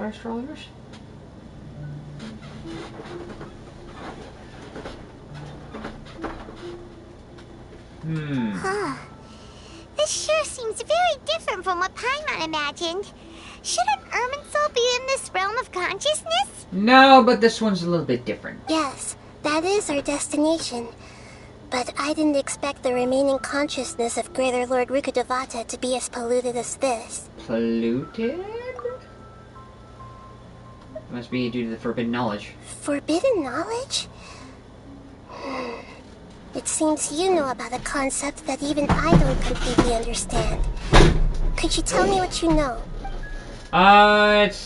fire strollers? Huh. This sure seems very different from what Paimon imagined. Shouldn't Irminsul be in this realm of consciousness? No, but this one's a little bit different. Yes, that is our destination. But I didn't expect the remaining consciousness of Greater Lord Rukkhadevata to be as polluted as this. Polluted? Must be due to the forbidden knowledge. Forbidden knowledge? It seems you know about a concept that even I don't completely understand. Could you tell me what you know?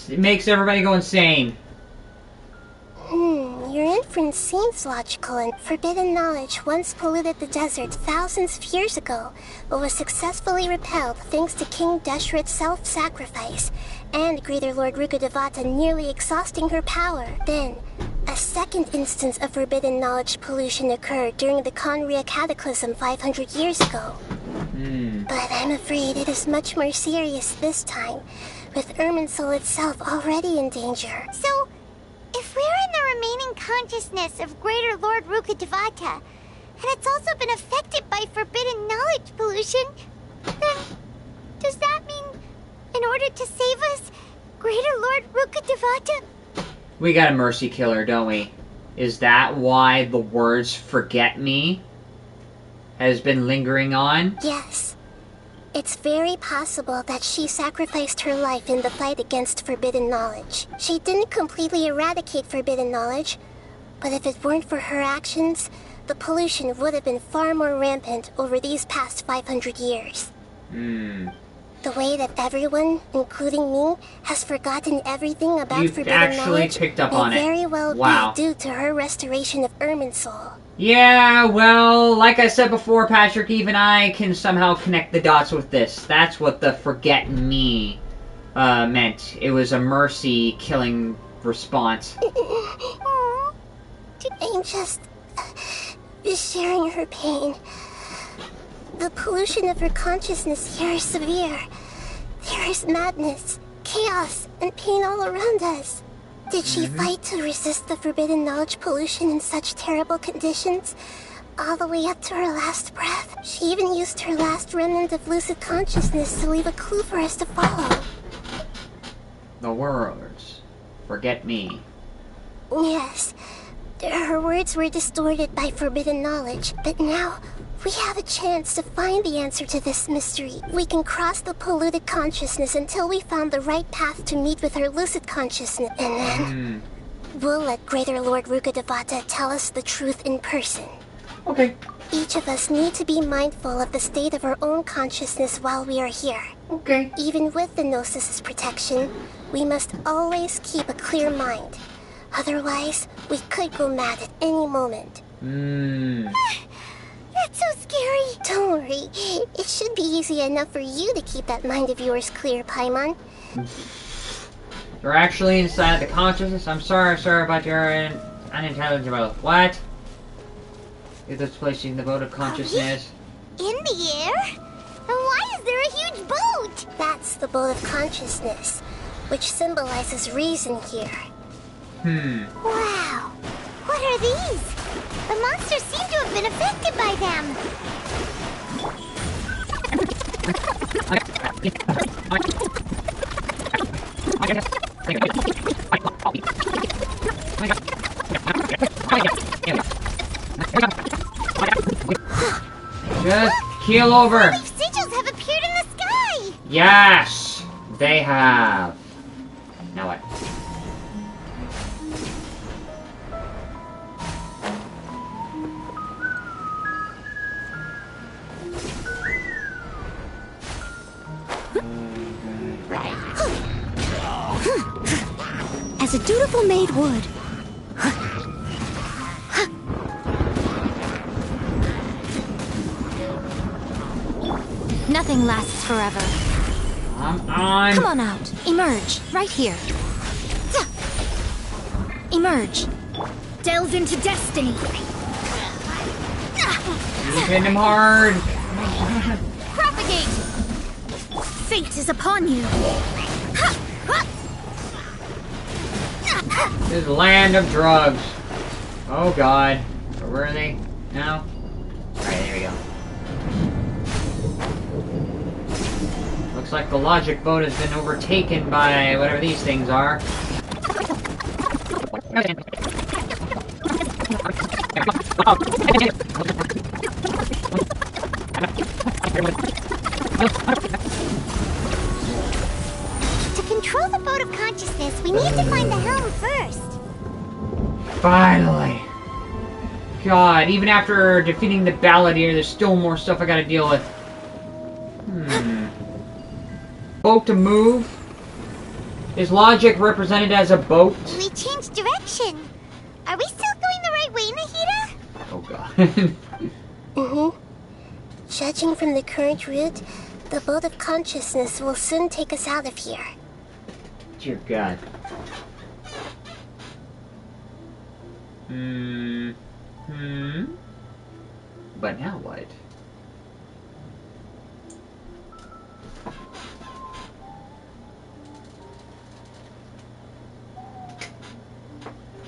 It makes everybody go insane. Your inference seems logical, and forbidden knowledge once polluted the desert thousands of years ago, but was successfully repelled thanks to King Deshret's self-sacrifice, and Greater Lord Rukkhadevata nearly exhausting her power. Then, a second instance of forbidden knowledge pollution occurred during the Conria Cataclysm 500 years ago. But I'm afraid it is much more serious this time, with Irminsul itself already in danger. So, if we're in the remaining consciousness of Greater Lord Rukkhadevata, and it's also been affected by forbidden knowledge pollution, then does that mean, in order to save us, Greater Lord Rukkhadevata? We got a mercy killer, don't we? Is that why the words "forget me" has been lingering on? Yes. It's very possible that she sacrificed her life in the fight against forbidden knowledge. She didn't completely eradicate forbidden knowledge, but if it weren't for her actions, the pollution would have been far more rampant over these past 500 years. The way that everyone, including me, has forgotten everything about forbidden knowledge picked up on may it. very well Wow. be due to her restoration of Irminsul. Yeah, well, like I said before, Patrick, even I can somehow connect the dots with this. That's what the "forget me" meant. It was a mercy killing response. I'm just sharing her pain. The pollution of her consciousness here is severe. There is madness, chaos, and pain all around us. Did she fight to resist the forbidden knowledge pollution in such terrible conditions? All the way up to her last breath. She even used her last remnant of lucid consciousness to leave a clue for us to follow. The words, "forget me." Yes, her words were distorted by forbidden knowledge, but now we have a chance to find the answer to this mystery. We can cross the polluted consciousness until we found the right path to meet with her lucid consciousness, and then we'll let Greater Lord Rukkhadevata tell us the truth in person. Okay. Each of us need to be mindful of the state of our own consciousness while we are here. Okay. Even with the Gnosis' protection, we must always keep a clear mind. Otherwise, we could go mad at any moment. That's so scary. Don't worry. It should be easy enough for you to keep that mind of yours clear, Paimon. You're actually inside the consciousness? I'm sorry about your unintelligible. What? Is this placing the boat of consciousness? In the air? And why is there a huge boat? That's the boat of consciousness, which symbolizes reason here. Wow. What are these? The monsters seem to have been affected by them. Just keel over. Leaf sigils have appeared in the sky. Yes, they have. Now what? As a dutiful maid would. Nothing lasts forever. Come on. Come on out. Emerge. Right here. Emerge. Delve into destiny. You hit him hard. Propagate. Fate is upon you. This is land of drugs. Oh god. Where are they now? Alright, there we go. Looks like the logic boat has been overtaken by whatever these things are. To control the boat of consciousness, we need to find the helm first. Finally. God, even after defeating the Balladeer, there's still more stuff I gotta deal with. Boat to move? Is logic represented as a boat? We changed direction. Are we still going the right way, Nahida? Oh god. Mm-hmm. Judging from the current route, the boat of consciousness will soon take us out of here. Dear god. But now what?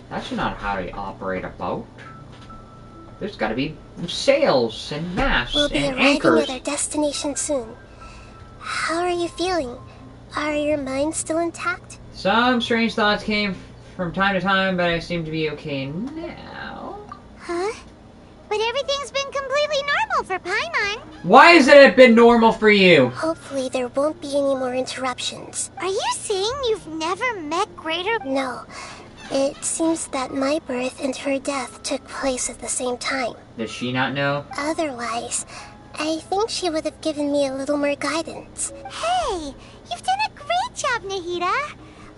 That's not how to operate a boat. There's gotta be sails and masts We'll be and arriving anchors. at our destination soon. How are you feeling? Are your minds still intact? Some strange thoughts came from time to time, but I seem to be okay now. Huh? But everything's been completely normal for Paimon. Why hasn't it been normal for you? Hopefully there won't be any more interruptions. Are you saying you've never met Greater... No. It seems that my birth and her death took place at the same time. Does she not know? Otherwise, I think she would have given me a little more guidance. Hey, you've done a great job, Nahida.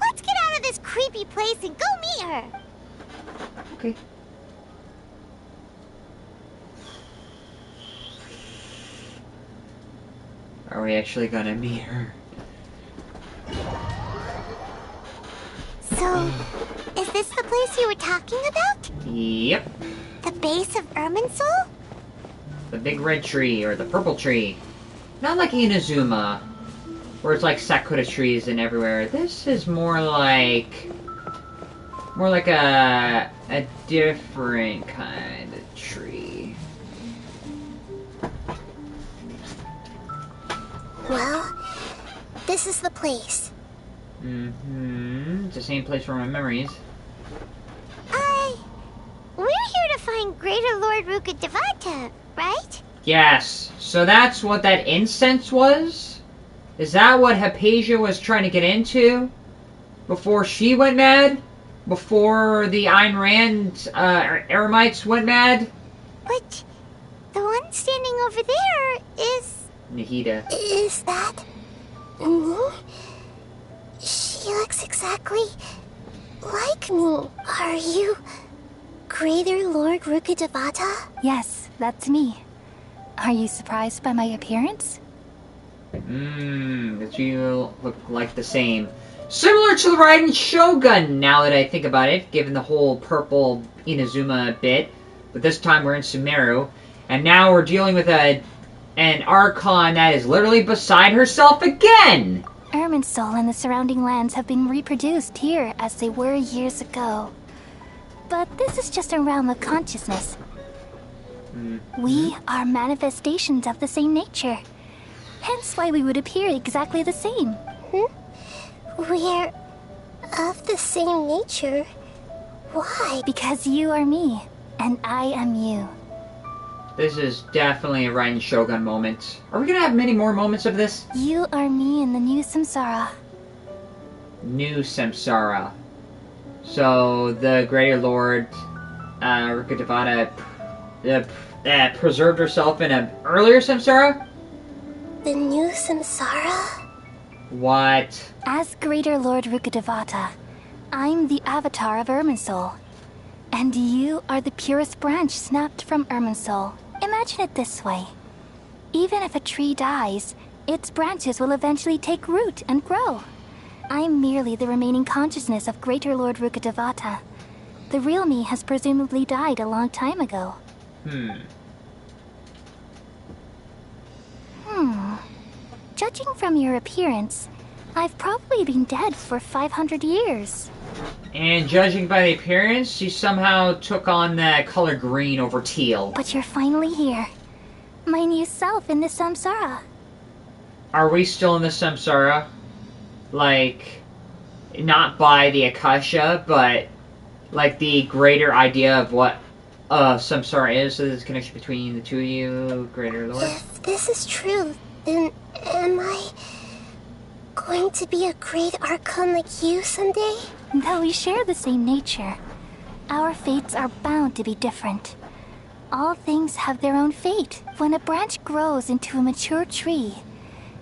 Let's get out of this creepy place and go meet her. Okay. Are we actually gonna meet her? So, is this the place you were talking about? Yep. The base of Irminsul? The big red tree, or the purple tree. Not like Inazuma, where it's like Sakura trees and everywhere. This is more like a different kind of tree. Well, this is the place. It's the same place for my memories. We're here to find Greater Lord Rukkhadevata, right? Yes. So that's what that incense was? Is that what Hypatia was trying to get into? Before she went mad? Before the Ayn Rand Eremites went mad? But the one standing over there is... Nahida. Is that... me? She looks exactly like me. Are you Greater Lord Rukkhadevata? Yes, that's me. Are you surprised by my appearance? The two look like the same. Similar to the Raiden Shogun, now that I think about it, given the whole purple Inazuma bit. But this time we're in Sumeru, and now we're dealing with an Archon that is literally beside herself again! Irminsul and the surrounding lands have been reproduced here as they were years ago. But this is just a realm of consciousness. We are manifestations of the same nature. Hence why we would appear exactly the same. We're of the same nature. Why? Because you are me, and I am you. This is definitely a Raiden Shogun moment. Are we gonna have many more moments of this? You are me in the new samsara. New Samsara. So, the Greater Lord, Rukkhadevata, preserved herself in an earlier Samsara? The new samsara? What? As Greater Lord Rukkhadevata, I'm the avatar of Irminsul. And you are the purest branch snapped from Irminsul. Imagine it this way. Even if a tree dies, its branches will eventually take root and grow. I'm merely the remaining consciousness of Greater Lord Rukkhadevata. The real me has presumably died a long time ago. Judging from your appearance, I've probably been dead for 500 years. And judging by the appearance, she somehow took on the color green over teal. But you're finally here. My new self in the samsara. Are we still in the samsara? Like, not by the Akasha, but like the greater idea of what samsara is, so there's a connection between the two of you, greater Lord? If this is true, then am I going to be a great Archon like you someday? Though we share the same nature, our fates are bound to be different. All things have their own fate. When a branch grows into a mature tree,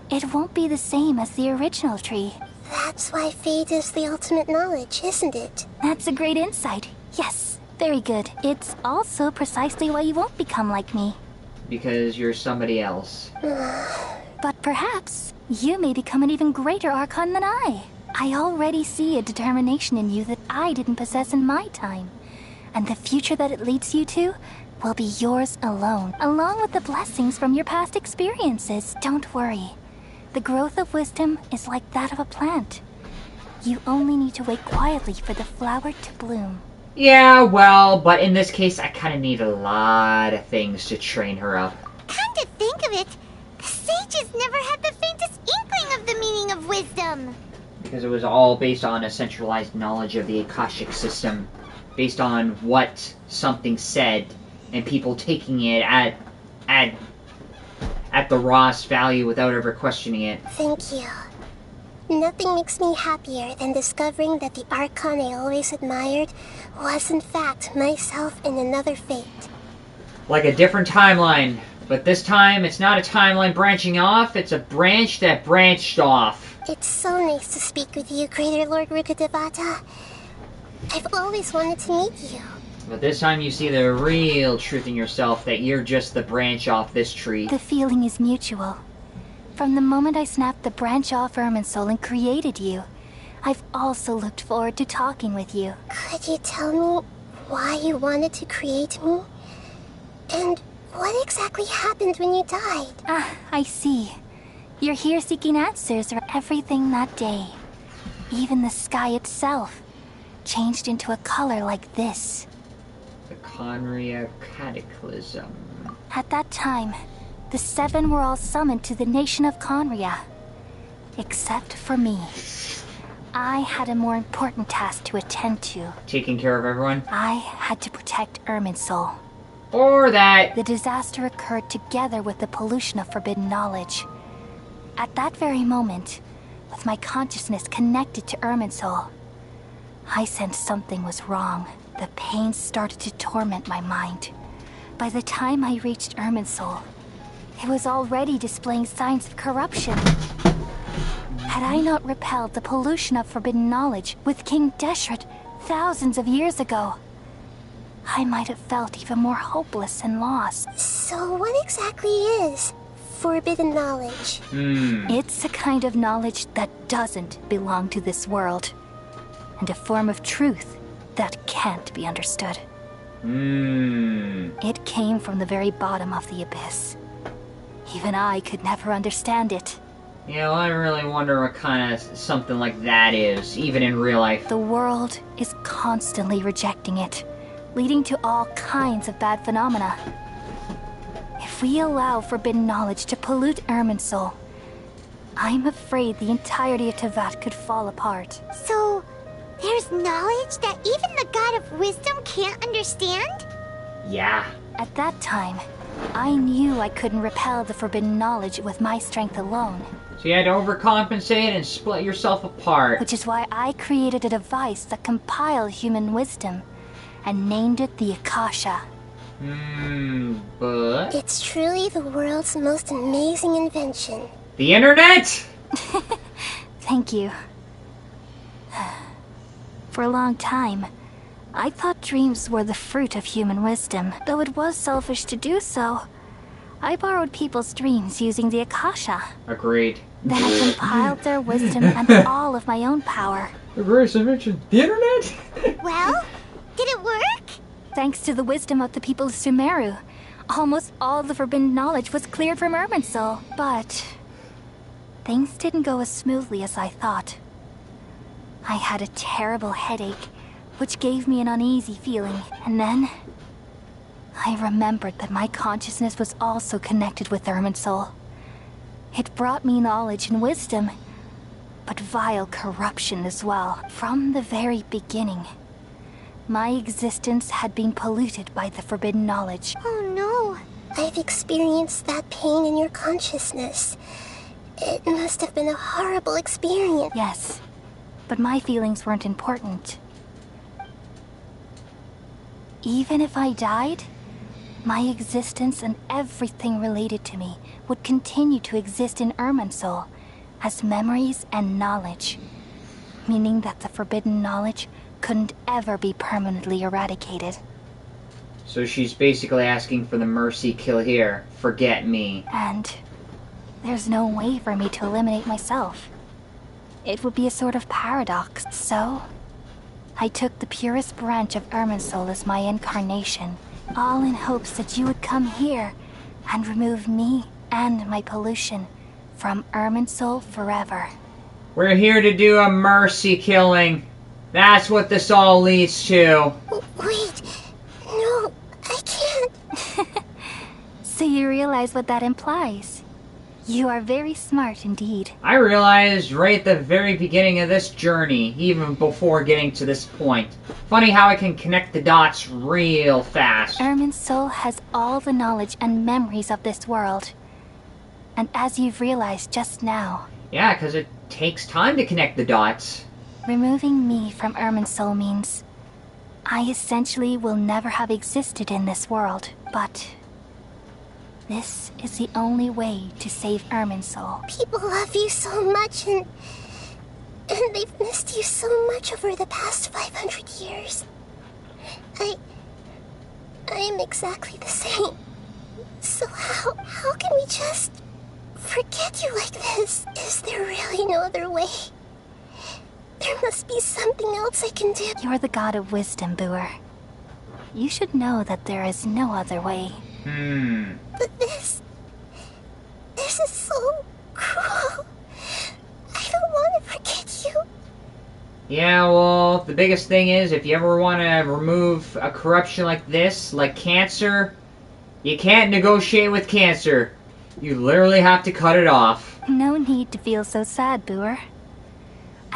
it won't be the same as the original tree. That's why fate is the ultimate knowledge, isn't it? That's a great insight. Yes, very good. It's also precisely why you won't become like me. Because you're somebody else. But perhaps you may become an even greater Archon than I. I already see a determination in you that I didn't possess in my time. And the future that it leads you to will be yours alone, along with the blessings from your past experiences. Don't worry. The growth of wisdom is like that of a plant. You only need to wait quietly for the flower to bloom. Yeah, well, but in this case, I kind of need a lot of things to train her up. Come to think of it, the sages never had the faintest inkling of the meaning of wisdom. Because it was all based on a centralized knowledge of the Akashic system. Based on what something said, and people taking it at the rawest value without ever questioning it. Thank you. Nothing makes me happier than discovering that the Archon I always admired was in fact myself in another fate. Like a different timeline. But this time, it's not a timeline branching off, it's a branch that branched off. It's so nice to speak with you, Greater Lord Rukkhadevata. I've always wanted to meet you. But this time you see the real truth in yourself, that you're just the branch off this tree. The feeling is mutual. From the moment I snapped the branch off Irminsul and created you, I've also looked forward to talking with you. Could you tell me why you wanted to create me? And what exactly happened when you died? Ah, I see. You're here seeking answers for everything that day. Even the sky itself changed into a color like this. The Conria Cataclysm. At that time, the seven were all summoned to the nation of Conria. Except for me. I had a more important task to attend to. Taking care of everyone? I had to protect Irminsul. Or that... The disaster occurred together with the pollution of forbidden knowledge. At that very moment, with my consciousness connected to Irminsul, I sensed something was wrong. The pain started to torment my mind. By the time I reached Irminsul, it was already displaying signs of corruption. Had I not repelled the pollution of forbidden knowledge with King Deshret thousands of years ago, I might have felt even more hopeless and lost. So what exactly is forbidden knowledge? It's a kind of knowledge that doesn't belong to this world, and a form of truth that can't be understood. It came from the very bottom of the abyss. Even I could never understand it. Yeah, well, I really wonder what kind of something like that is, even in real life. The world is constantly rejecting it, leading to all kinds of bad phenomena. If we allow forbidden knowledge to pollute Irminsul, I'm afraid the entirety of Tevat could fall apart. So, there's knowledge that even the God of Wisdom can't understand? Yeah. At that time, I knew I couldn't repel the forbidden knowledge with my strength alone. So you had to overcompensate and split yourself apart. Which is why I created a device that compiled human wisdom and named it the Akasha. But... It's truly the world's most amazing invention. The internet?! Thank you. For a long time, I thought dreams were the fruit of human wisdom. Though it was selfish to do so, I borrowed people's dreams using the Akasha. Agreed. Then I compiled their wisdom and all of my own power. The greatest invention. The internet?! Well, did it work? Thanks to the wisdom of the people of Sumeru, almost all the forbidden knowledge was cleared from Irminsul. But things didn't go as smoothly as I thought. I had a terrible headache which gave me an uneasy feeling. And then I remembered that my consciousness was also connected with Irminsul. It brought me knowledge and wisdom, but vile corruption as well. From the very beginning, my existence had been polluted by the forbidden knowledge. Oh no. I've experienced that pain in your consciousness. It must have been a horrible experience. Yes, but my feelings weren't important. Even if I died, my existence and everything related to me would continue to exist in Irminsul as memories and knowledge, meaning that the forbidden knowledge couldn't ever be permanently eradicated. So she's basically asking for the mercy kill here. Forget me. And there's no way for me to eliminate myself. It would be a sort of paradox. So I took the purest branch of Irminsul as my incarnation, all in hopes that you would come here and remove me and my pollution from Irminsul forever. We're here to do a mercy killing. That's what this all leads to. Wait, no, I can't. So you realize what that implies? You are very smart indeed. I realized right at the very beginning of this journey, even before getting to this point. Funny how I can connect the dots real fast. Irminsul has all the knowledge and memories of this world. And as you've realized just now, Yeah, because it takes time to connect the dots. removing me from Irminsul means I essentially will never have existed in this world. But this is the only way to save Irminsul. People love you so much, and they've missed you so much over the past 500 years. I am exactly the same. So how can we just forget you like this? Is there really no other way? There must be something else I can do. You're the god of wisdom, Boer. You should know that there is no other way. But this is so cruel. I don't want to forget you. Yeah, well, the biggest thing is, if you ever want to remove a corruption like this, like cancer, you can't negotiate with cancer. You literally have to cut it off. No need to feel so sad, Boer.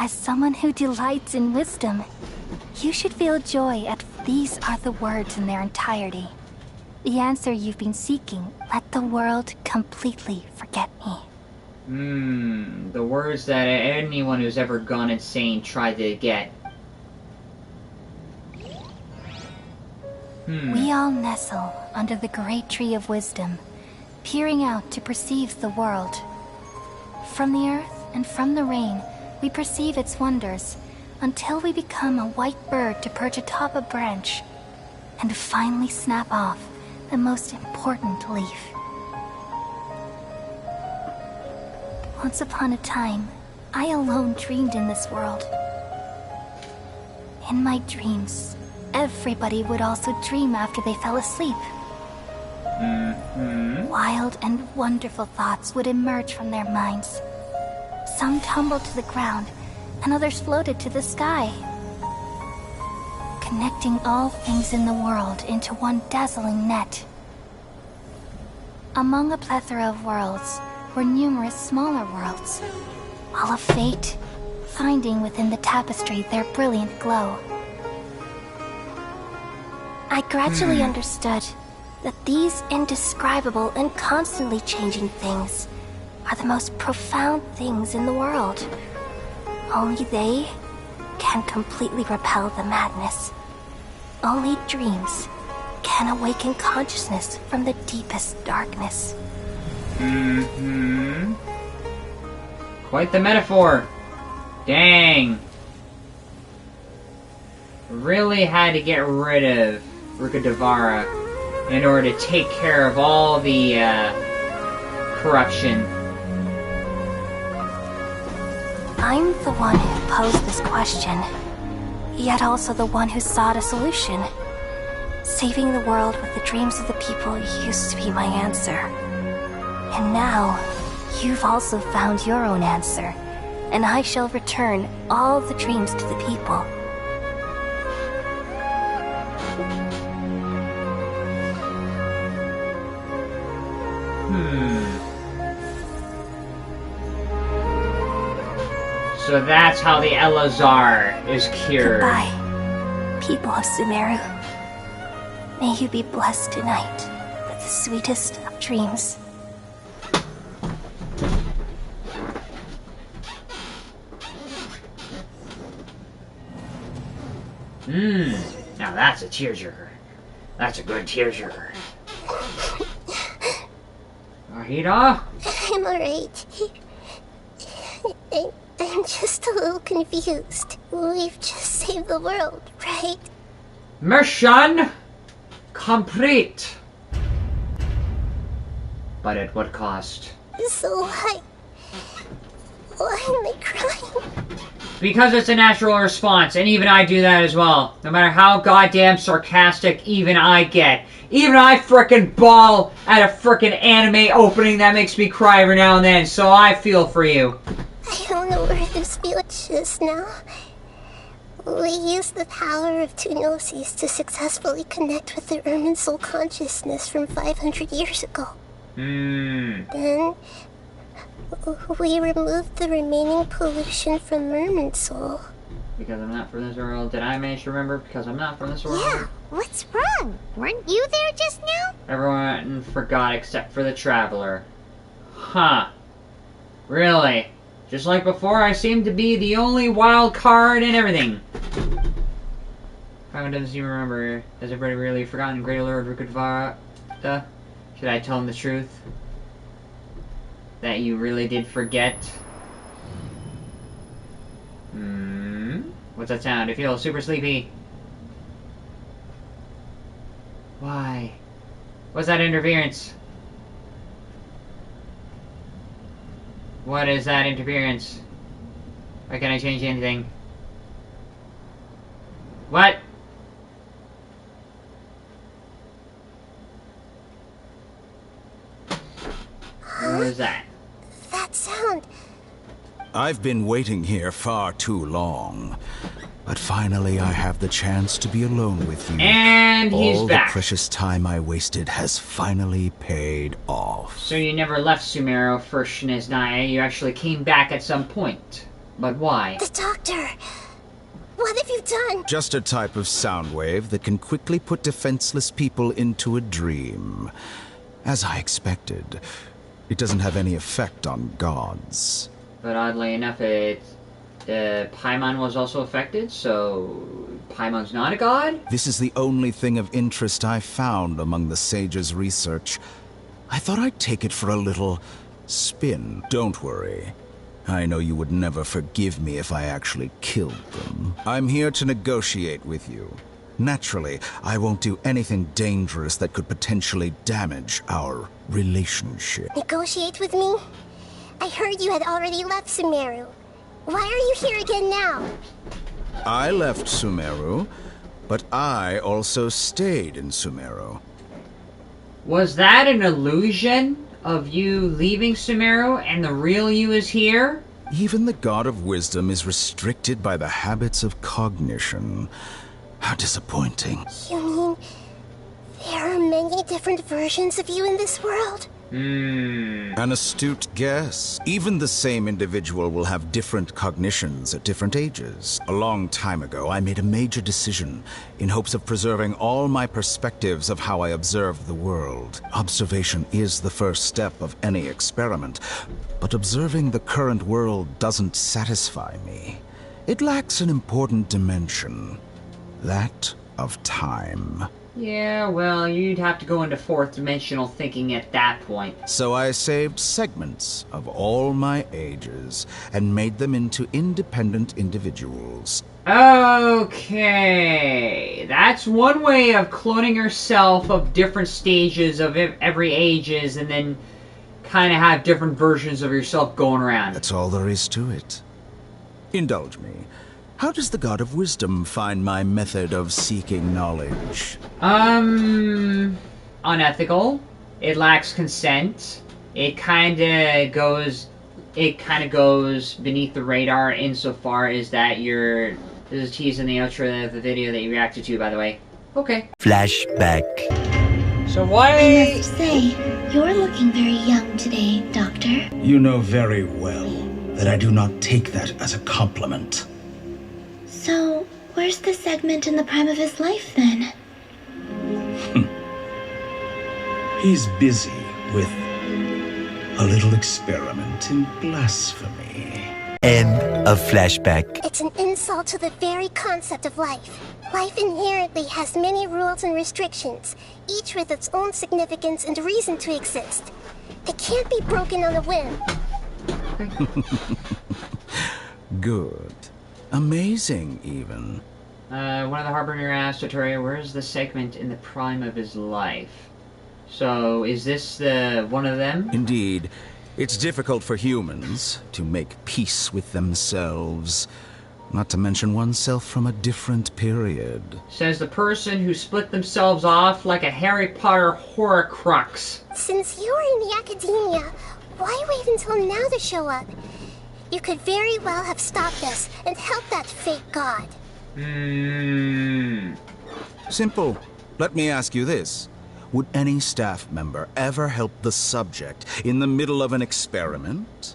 As someone who delights in wisdom, you should feel joy at these are the words in their entirety. The answer you've been seeking. Let the world completely forget me. The words that anyone who's ever gone insane tried to get. We all nestle under the great tree of wisdom, peering out to perceive the world. From the earth and from the rain, we perceive its wonders, until we become a white bird to perch atop a branch, and finally snap off the most important leaf. Once upon a time, I alone dreamed in this world. In my dreams, everybody would also dream after they fell asleep. Wild and wonderful thoughts would emerge from their minds. Some tumbled to the ground, and others floated to the sky, connecting all things in the world into one dazzling net. Among a plethora of worlds were numerous smaller worlds, all of fate, finding within the tapestry their brilliant glow. I gradually understood that these indescribable and constantly changing things are the most profound things in the world. Only they can completely repel the madness. Only dreams can awaken consciousness from the deepest darkness. Quite the metaphor. Dang. Really had to get rid of Rukkhadevara in order to take care of all the corruption. I'm the one who posed this question, yet also the one who sought a solution. Saving the world with the dreams of the people used to be my answer. And now, you've also found your own answer, and I shall return all the dreams to the people. So that's how the Elazar is cured. Goodbye, people of Sumeru. May you be blessed tonight with the sweetest of dreams. Now that's a tearjerker. That's a good tearjerker. Ahida? I'm alright. I'm just a little confused. We've just saved the world, right? Mission complete. But at what cost? So why am I crying? Because it's a natural response, and even I do that as well. No matter how goddamn sarcastic even I get. Even I frickin' bawl at a frickin' anime opening that makes me cry every now and then, so I feel for you. I don't know where this feels just now. We used the power of two gnosis to successfully connect with the Irminsul consciousness from 500 years ago. Then we removed the remaining pollution from Irminsul. Because I'm not from this world. Did I manage to remember? Because I'm not from this world? Yeah, what's wrong? Weren't you there just now? Everyone forgot except for the Traveler. Huh. Really? Just like before, I seem to be the only wild card in everything. Paimon doesn't even remember. Has everybody really forgotten Great Lord Rukkhadevata? Should I tell him the truth? That you really did forget? What's that sound? I feel super sleepy. Why? What's that interference? What is that interference? Why can't I change anything? What? What was that? That sound. I've been waiting here far too long. But finally I have the chance to be alone with you. And he's back. All the precious time I wasted has finally paid off. So you never left Sumeru for Shiniznaya, you actually came back at some point. But why? The doctor. What have you done? Just a type of sound wave that can quickly put defenseless people into a dream. As I expected, it doesn't have any effect on gods. But oddly enough, Paimon was also affected, so Paimon's not a god? This is the only thing of interest I found among the sage's research. I thought I'd take it for a little spin. Don't worry. I know you would never forgive me if I actually killed them. I'm here to negotiate with you. Naturally, I won't do anything dangerous that could potentially damage our relationship. Negotiate with me? I heard you had already left Sumeru. Why are you here again now? I left Sumeru, but I also stayed in Sumeru. Was that an illusion of you leaving Sumeru and the real you is here? Even the God of Wisdom is restricted by the habits of cognition. How disappointing. You mean there are many different versions of you in this world? An astute guess. Even the same individual will have different cognitions at different ages. A long time ago, I made a major decision in hopes of preserving all my perspectives of how I observe the world. Observation is the first step of any experiment, but observing the current world doesn't satisfy me. It lacks an important dimension, that of time. Yeah, well, you'd have to go into fourth-dimensional thinking at that point. So I saved segments of all my ages and made them into independent individuals. Okay, that's one way of cloning yourself of different stages of every ages and then kind of have different versions of yourself going around. That's all there is to it. Indulge me. How does the God of Wisdom find my method of seeking knowledge? Unethical. It lacks consent. It kind of goes beneath the radar insofar as that this is a tease in the outro of the video that you reacted to, by the way. Okay. Flashback. So why... I must say, You're looking very young today, Doctor. You know very well that I do not take that as a compliment. So, where's the segment in the prime of his life, then? He's busy with a little experiment in blasphemy. End of flashback. It's an insult to the very concept of life. Life inherently has many rules and restrictions, each with its own significance and reason to exist. It can't be broken on a whim. Good. Amazing, even. One of the Harbinger asked Dottore, where's the segment in the prime of his life? So, is this one of them? Indeed. It's difficult for humans to make peace with themselves, not to mention oneself from a different period. Says the person who split themselves off like a Harry Potter Horcrux. Since you're in the academia, why wait until now to show up? You could very well have stopped us and helped that fake god. Simple. Let me ask you this. Would any staff member ever help the subject in the middle of an experiment?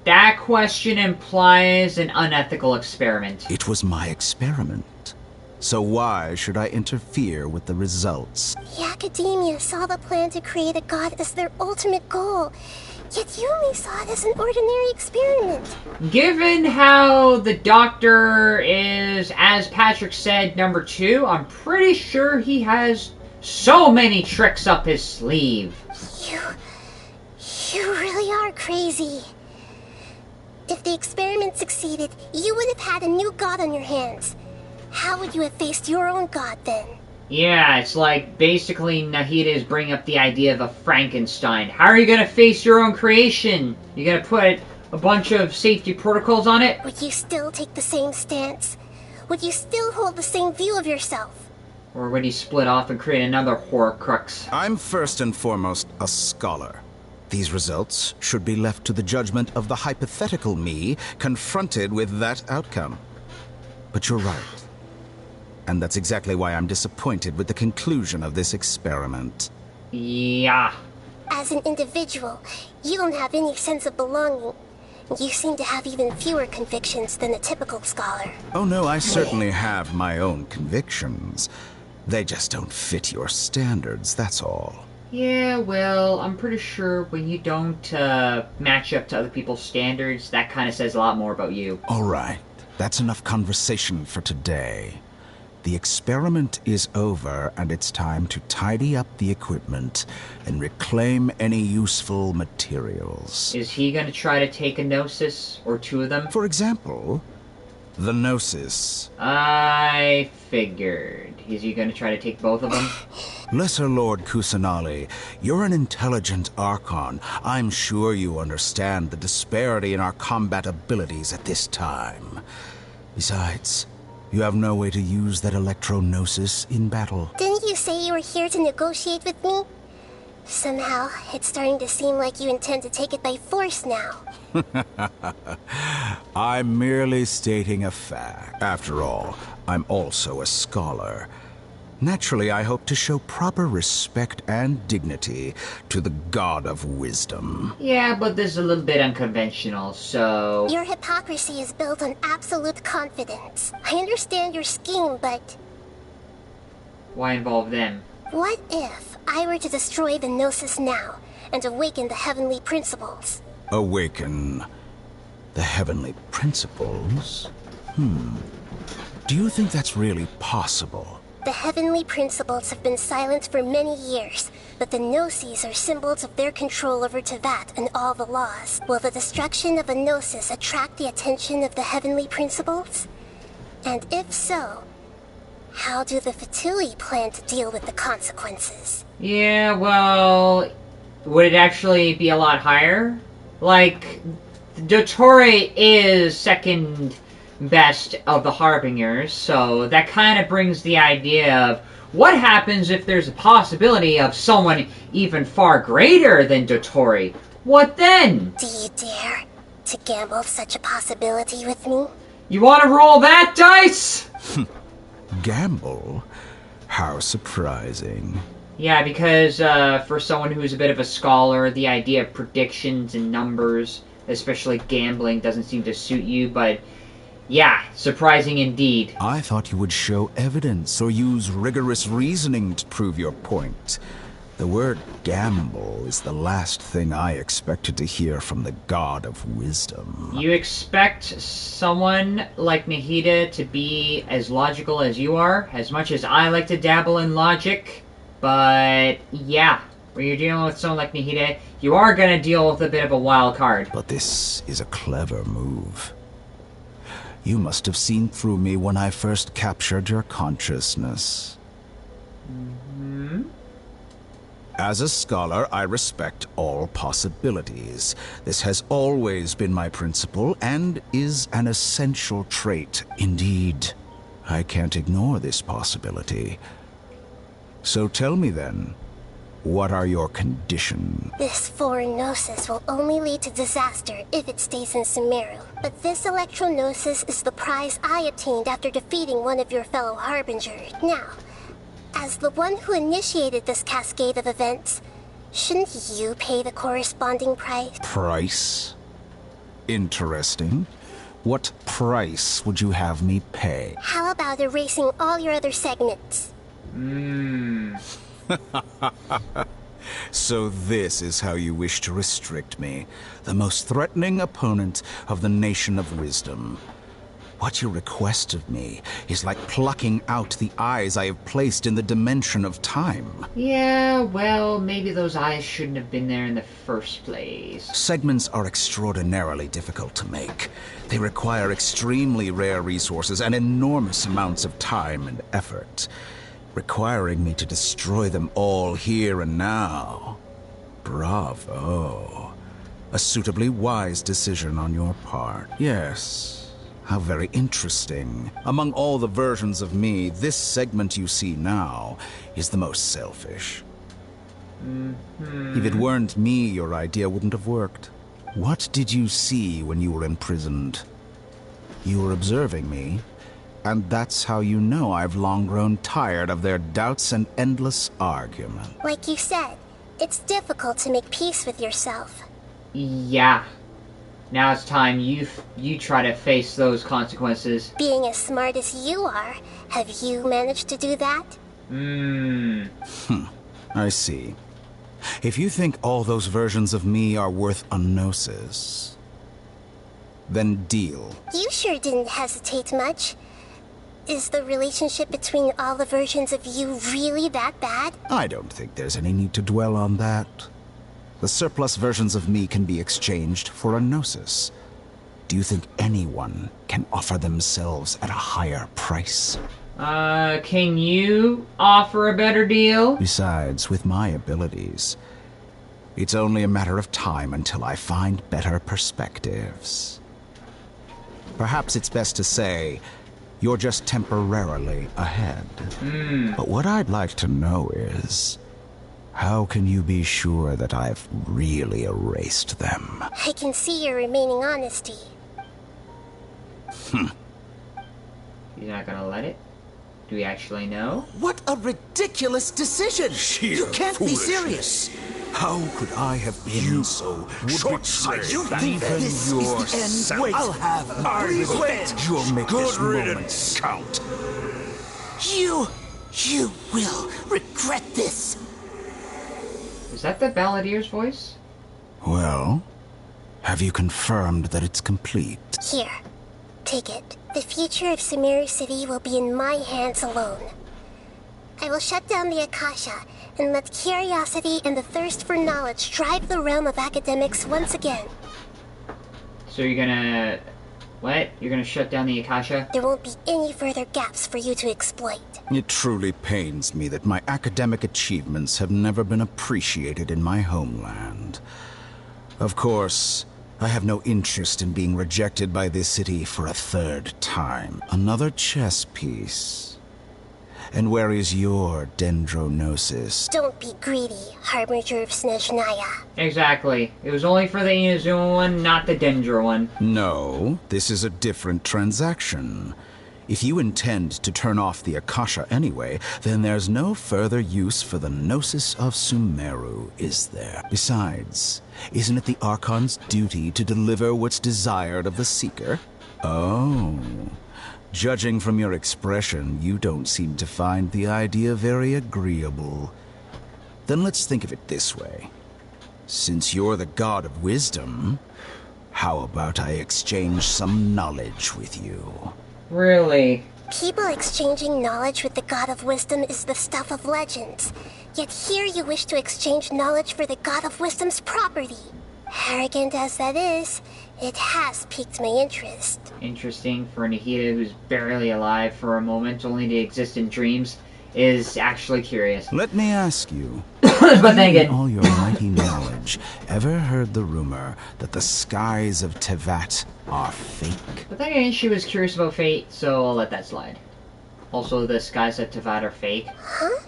That question implies an unethical experiment. It was my experiment. So why should I interfere with the results? The academia saw the plan to create a god as their ultimate goal, yet you only saw it as an ordinary experiment. Given how the Doctor is, as Patrick said, number 2, I'm pretty sure he has so many tricks up his sleeve. You really are crazy. If the experiment succeeded, you would have had a new god on your hands. How would you have faced your own god then? Yeah, it's like basically Nahida is bringing up the idea of a Frankenstein. How are you going to face your own creation? You going to put a bunch of safety protocols on it? Would you still take the same stance? Would you still hold the same view of yourself? Or would he split off and create another Horcrux? I'm first and foremost a scholar. These results should be left to the judgment of the hypothetical me confronted with that outcome. But you're right. And that's exactly why I'm disappointed with the conclusion of this experiment. Yeah. As an individual, you don't have any sense of belonging. You seem to have even fewer convictions than a typical scholar. Oh no, I certainly have my own convictions. They just don't fit your standards, that's all. Yeah, well, I'm pretty sure when you don't match up to other people's standards, that kind of says a lot more about you. All right, that's enough conversation for today. The experiment is over, and it's time to tidy up the equipment and reclaim any useful materials. Is he going to try to take a Gnosis, or 2 of them? For example, the Gnosis. I figured. Is he going to try to take both of them? Lesser Lord Kusanali, you're an intelligent Archon. I'm sure you understand the disparity in our combat abilities at this time. Besides, you have no way to use that Electro-Gnosis in battle. Didn't you say you were here to negotiate with me? Somehow, it's starting to seem like you intend to take it by force now. I'm merely stating a fact. After all, I'm also a scholar. Naturally, I hope to show proper respect and dignity to the God of Wisdom. Yeah, but this is a little bit unconventional, so... Your hypocrisy is built on absolute confidence. I understand your scheme, but... Why involve them? What if I were to destroy the Gnosis now and awaken the heavenly principles? Awaken the heavenly principles? Do you think that's really possible? The heavenly principles have been silent for many years, but the Gnosis are symbols of their control over Tevat and all the laws. Will the destruction of a Gnosis attract the attention of the heavenly principles? And if so, how do the Fatui plan to deal with the consequences? Yeah, well... Would it actually be a lot higher? Like, Dottore is second best of the Harbingers, so that kind of brings the idea of what happens if there's a possibility of someone even far greater than Dottore? What then? Do you dare to gamble such a possibility with me? You want to roll that dice? Gamble? How surprising. Yeah, because for someone who's a bit of a scholar, the idea of predictions and numbers, especially gambling, doesn't seem to suit you, but yeah, surprising indeed. I thought you would show evidence or use rigorous reasoning to prove your point. The word gamble is the last thing I expected to hear from the god of wisdom. You expect someone like Nahida to be as logical as you are, as much as I like to dabble in logic, but yeah, when you're dealing with someone like Nahida, you are going to deal with a bit of a wild card. But this is a clever move. You must have seen through me when I first captured your consciousness. Mm-hmm. As a scholar, I respect all possibilities. This has always been my principle and is an essential trait. Indeed, I can't ignore this possibility. So tell me then, what are your conditions? This foreign gnosis will only lead to disaster if it stays in Sumeru. But this electro-gnosis is the prize I obtained after defeating one of your fellow Harbingers. Now, as the one who initiated this cascade of events, shouldn't you pay the corresponding price? Price? Interesting. What price would you have me pay? How about erasing all your other segments? So this is how you wish to restrict me, the most threatening opponent of the Nation of Wisdom. What you request of me is like plucking out the eyes I have placed in the dimension of time. Yeah, well, maybe those eyes shouldn't have been there in the first place. Segments are extraordinarily difficult to make. They require extremely rare resources and enormous amounts of time and effort, requiring me to destroy them all here and now. Bravo. A suitably wise decision on your part. Yes. How very interesting. Among all the versions of me, this segment you see now is the most selfish. If it weren't me, your idea wouldn't have worked. What did you see when you were imprisoned? You were observing me, and that's how you know I've long grown tired of their doubts and endless argument. Like you said, it's difficult to make peace with yourself. Yeah. Now it's time you try to face those consequences. Being as smart as you are, have you managed to do that? I see. If you think all those versions of me are worth a gnosis, then deal. You sure didn't hesitate much. Is the relationship between all the versions of you really that bad? I don't think there's any need to dwell on that. The surplus versions of me can be exchanged for a gnosis. Do you think anyone can offer themselves at a higher price? Can you offer a better deal? Besides, with my abilities, it's only a matter of time until I find better perspectives. Perhaps it's best to say, you're just temporarily ahead. But what I'd like to know is, how can you be sure that I've really erased them? I can see your remaining honesty. You're not gonna let it? Do we actually know? What a ridiculous decision! You can't be serious! How could I have been so short-sighted? You think that this is the end? Wait, I'll have revenge! You'll make this moment count. You will regret this! Is that the Balladier's voice? Well, have you confirmed that it's complete? Here, take it. The future of Sumeru City will be in my hands alone. I will shut down the Akasha and let curiosity and the thirst for knowledge drive the realm of academics once again. So you're gonna... What? You're gonna shut down the Akasha? There won't be any further gaps for you to exploit. It truly pains me that my academic achievements have never been appreciated in my homeland. Of course, I have no interest in being rejected by this city for a third time. Another chess piece. And where is your dendrognosis? Don't be greedy, Harbinger of Snezhnaya. Exactly. It was only for the Inazuma one, not the Dendro one. No, this is a different transaction. If you intend to turn off the Akasha anyway, then there's no further use for the Gnosis of Sumeru, is there? Besides, isn't it the Archon's duty to deliver what's desired of the Seeker? Oh. Judging from your expression, you don't seem to find the idea very agreeable. Then let's think of it this way. Since you're the God of Wisdom, how about I exchange some knowledge with you? Really? People exchanging knowledge with the God of Wisdom is the stuff of legends. Yet here you wish to exchange knowledge for the God of Wisdom's property. Arrogant as that is, it has piqued my interest. Interesting for Nahida, who's barely alive for a moment, only to exist in dreams, is actually curious. Let me ask you, but then again, in all your mighty knowledge, ever heard the rumor that the skies of Tevat are fake? but then again, she was curious about fate, so I'll let that slide. Also, the skies at Tevat are fake. Huh?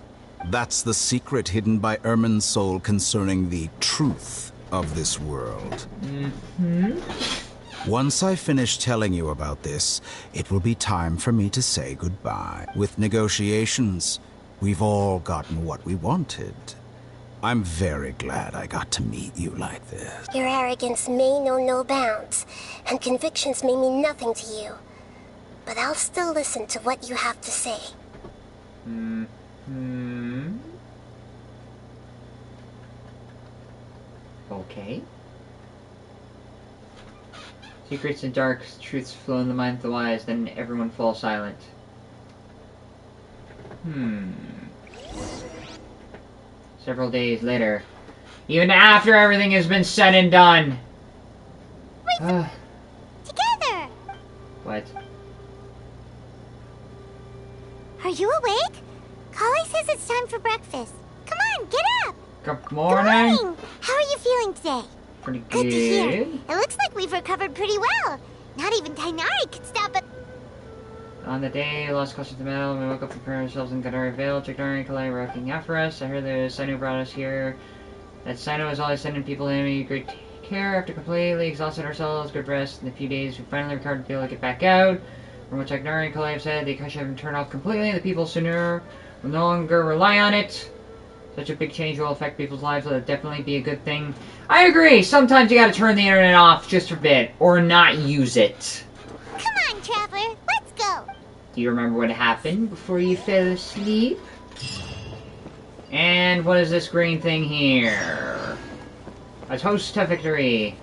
That's the secret hidden by Irminsul concerning the truth of this world. Once I finish telling you about this, it will be time for me to say goodbye. With negotiations, we've all gotten what we wanted. I'm very glad I got to meet you like this. Your arrogance may know no bounds, and convictions may mean nothing to you. But I'll still listen to what you have to say. Okay. Secrets and dark truths flow in the mind of the wise, then everyone falls silent. Several days later. Even after everything has been said and done. Wait, together! What? Are you awake? Kali says it's time for breakfast. Come on, get up! Good morning. Good morning! How are you feeling today? Pretty good. Good to hear. It looks like we've recovered pretty well. Not even Tainari could stop it. On the day, I lost caution to the metal. We woke up, preparing ourselves in Gadari Vale. Jagnari and Kalai were looking after us. I heard the Sino brought us here. That Sino is always sending people to me great care. After completely exhausted ourselves, good rest. In a few days, we finally recovered to be able to get back out. From what Jagnari and Kalai have said, the Akasha have been turned off completely. The people sooner will no longer rely on it. Such a big change will affect people's lives. It'll definitely be a good thing. I agree. Sometimes you gotta turn the internet off just for a bit, or not use it. Come on, Traveler. Let's go. Do you remember what happened before you fell asleep? And what is this green thing here? A toast to victory.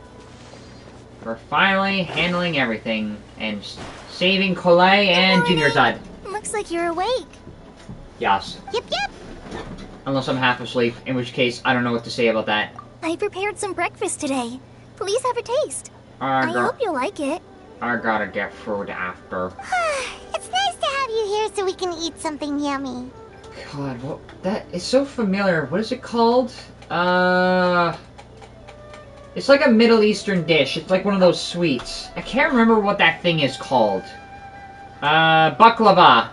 For finally handling everything and saving Kolei and Junior Zud. Looks like you're awake. Yes. Yep. Unless I'm half asleep, in which case I don't know what to say about that. I prepared some breakfast today. Please have a taste. I I hope you'll like it. gotta get food after. It's nice to have you here so we can eat something yummy. God, what? That is so familiar. What is it called? It's like a Middle Eastern dish. It's like one of those sweets. I can't remember what that thing is called. Baklava.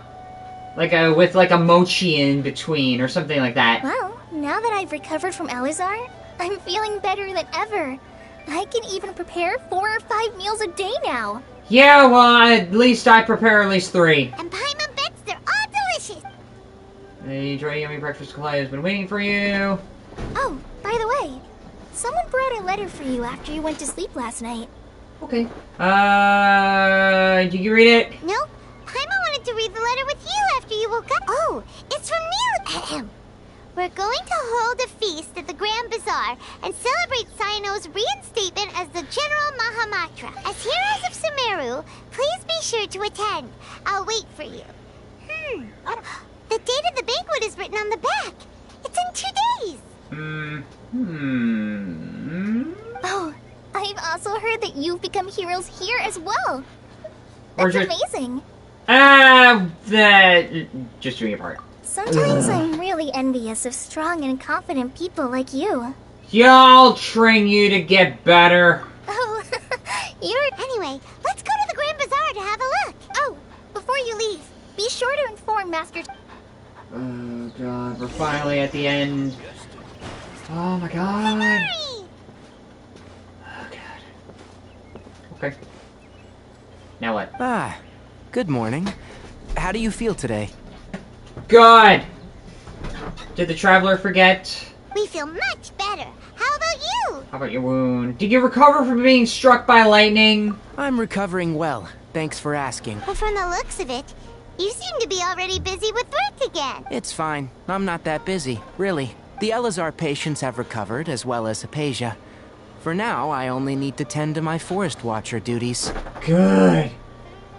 With a mochi in between, or something like that. Well, now that I've recovered from Elazar, I'm feeling better than ever. I can even prepare 4 or 5 meals a day now. Yeah, well, at least I prepare at least 3. And Paimon bets they're all delicious. Enjoy a yummy breakfast. Kalai has been waiting for you. Oh, by the way, someone brought a letter for you after you went to sleep last night. Okay. Did you read it? No, Paimon wanted to read the letter with you after you woke up. Oh, it's from Neil. We're going to hold a feast at the Grand Bazaar and celebrate Sino's reinstatement as the General Mahamatra. As heroes of Sumeru, please be sure to attend. I'll wait for you. The date of the banquet is written on the back. It's in 2 days. Oh, I've also heard that you've become heroes here as well. Or That's just- amazing. Just doing your part. Sometimes I'm really envious of strong and confident people like you. Y'all train you to get better. Oh, Anyway, let's go to the Grand Bazaar to have a look. Oh, before you leave, be sure to inform Master... Oh god, we're finally at the end. Oh my god. Hurry! Oh god. Okay. Now what? Good morning. how do you feel today? Good. Did the traveler forget? We feel much better. How about you? How about your wound? Did you recover from being struck by lightning? I'm recovering well. Thanks for asking. Well, from the looks of it, you seem to be already busy with work again. It's fine. I'm not that busy, really. The Elazar patients have recovered, as well as Hypatia. For now, I only need to tend to my Forest Watcher duties. Good.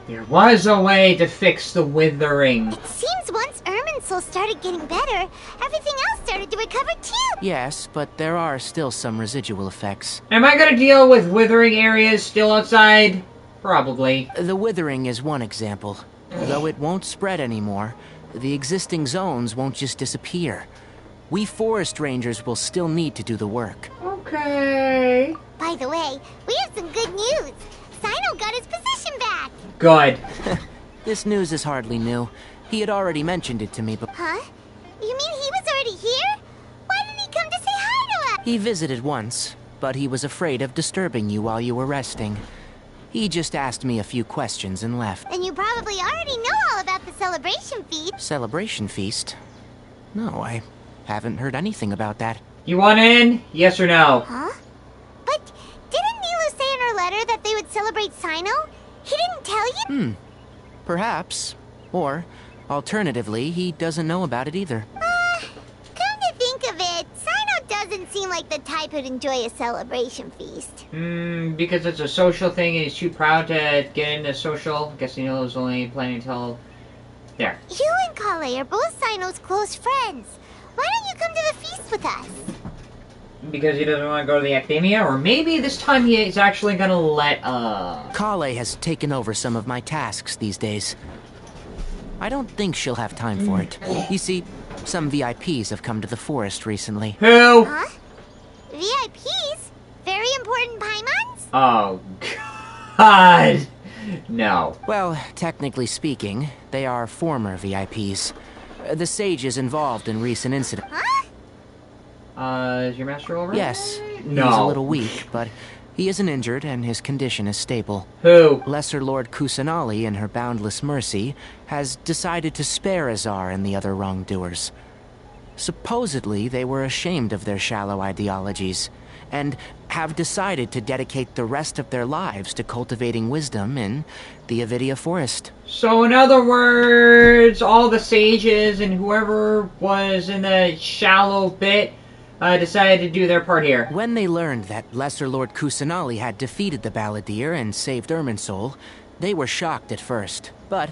There was a way to fix the withering. It seems once Irminsul started getting better, everything else started to recover too. Yes, but there are still some residual effects. Am I gonna deal with withering areas still outside? Probably. The withering is one example. Though it won't spread anymore, the existing zones won't just disappear. We forest rangers will still need to do the work. Okay. By the way, we have some good news. Sino got his position back. Good. This news is hardly new. He had already mentioned it to me, but... Huh? You mean he was already here? Why didn't he come to say hi to us? He visited once, but he was afraid of disturbing you while you were resting. He just asked me a few questions and left. And you probably already know all about the celebration feast. Celebration feast? No, I haven't heard anything about that. You want in? Yes or no? Huh? But didn't Nilu say in her letter that they would celebrate Sino? He didn't tell you? Perhaps. Or, alternatively, he doesn't know about it either. Come to think of it, Sino doesn't seem like the type who'd enjoy a celebration feast. Because it's a social thing and he's too proud to get into social. I guess Nilu's only planning until... There. You and Kale are both Sino's close friends. Why don't you come to the feast with us? Because he doesn't want to go to the academia? Or maybe this time he is actually gonna let, Kale has taken over some of my tasks these days. I don't think she'll have time for it. You see, some VIPs have come to the forest recently. Who? Huh? VIPs? Very important Paimons? Oh, God. No. Well, technically speaking, they are former VIPs. The sage is involved in recent incidents. Huh? Is your master alright? Yes. No. He's a little weak, but he isn't injured and his condition is stable. Who? Lesser Lord Kusanali, in her boundless mercy, has decided to spare Azar and the other wrongdoers. Supposedly, they were ashamed of their shallow ideologies, and have decided to dedicate the rest of their lives to cultivating wisdom in the Avidia Forest. So in other words, all the sages and whoever was in the shallow bit decided to do their part here. When they learned that Lesser Lord Kusanali had defeated the Balladeer and saved Irminsul, they were shocked at first, but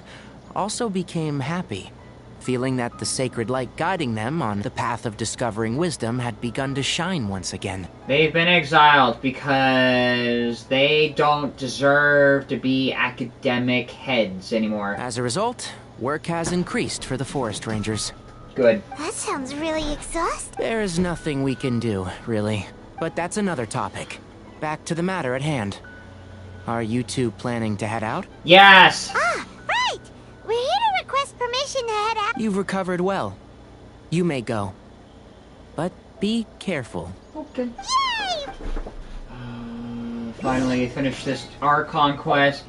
also became happy, feeling that the sacred light guiding them on the path of discovering wisdom had begun to shine once again. They've been exiled because they don't deserve to be academic heads anymore. As a result, work has increased for the Forest Rangers. Good. That sounds really exhausting. There's nothing we can do, really. But that's another topic. Back to the matter at hand. Are you two planning to head out? Yes! Ah, right! We're here to request permission to head out. You've recovered well. You may go. But be careful. Okay. Yay! Finally finished this Archon quest.